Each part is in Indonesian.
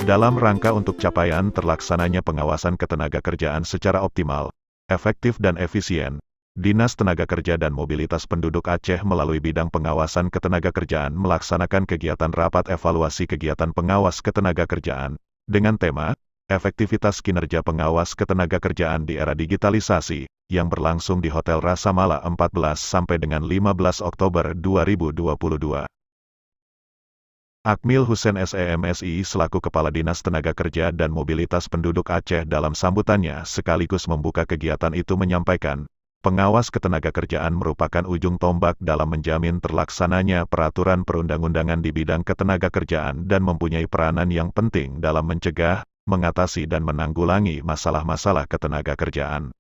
Dalam rangka untuk capaian terlaksananya pengawasan ketenagakerjaan secara optimal, efektif dan efisien, Dinas Tenaga Kerja dan Mobilitas Penduduk Aceh melalui bidang pengawasan ketenagakerjaan melaksanakan kegiatan rapat evaluasi kegiatan pengawas ketenagakerjaan, dengan tema, Efektivitas Kinerja Pengawas Ketenagakerjaan di Era Digitalisasi, yang berlangsung di Hotel Rasa Mala 14 sampai dengan 15 Oktober 2022. Akmil Hussein SEMSI selaku Kepala Dinas Tenaga Kerja dan Mobilitas Penduduk Aceh dalam sambutannya sekaligus membuka kegiatan itu menyampaikan, pengawas ketenagakerjaan merupakan ujung tombak dalam menjamin terlaksananya peraturan perundang-undangan di bidang ketenagakerjaan dan mempunyai peranan yang penting dalam mencegah, mengatasi dan menanggulangi masalah-masalah ketenagakerjaan.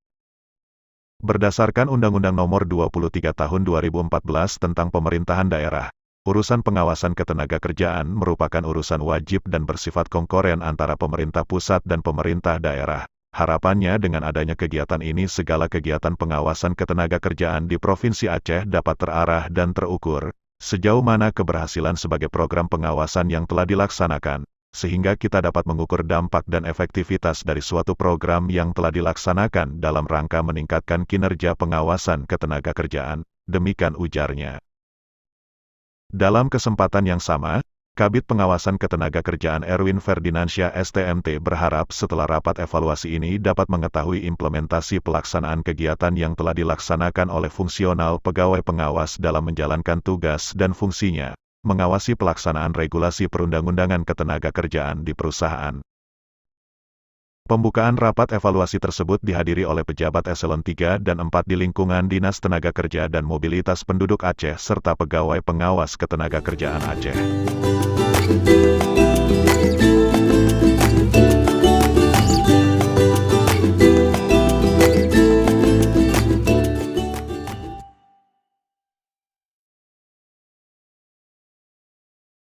Berdasarkan Undang-Undang Nomor 23 Tahun 2014 tentang Pemerintahan Daerah, urusan pengawasan ketenagakerjaan merupakan urusan wajib dan bersifat konkoren antara pemerintah pusat dan pemerintah daerah. Harapannya dengan adanya kegiatan ini segala kegiatan pengawasan ketenagakerjaan di Provinsi Aceh dapat terarah dan terukur, sejauh mana keberhasilan sebagai program pengawasan yang telah dilaksanakan, sehingga kita dapat mengukur dampak dan efektivitas dari suatu program yang telah dilaksanakan dalam rangka meningkatkan kinerja pengawasan ketenagakerjaan, demikian ujarnya. Dalam kesempatan yang sama, Kabid Pengawasan Ketenagakerjaan Erwin Ferdinansyah STMT berharap setelah rapat evaluasi ini dapat mengetahui implementasi pelaksanaan kegiatan yang telah dilaksanakan oleh fungsional pegawai pengawas dalam menjalankan tugas dan fungsinya, mengawasi pelaksanaan regulasi perundang-undangan ketenagakerjaan di perusahaan. Pembukaan rapat evaluasi tersebut dihadiri oleh pejabat eselon 3 dan 4 di lingkungan Dinas Tenaga Kerja dan Mobilitas Penduduk Aceh serta pegawai pengawas ketenagakerjaan Aceh.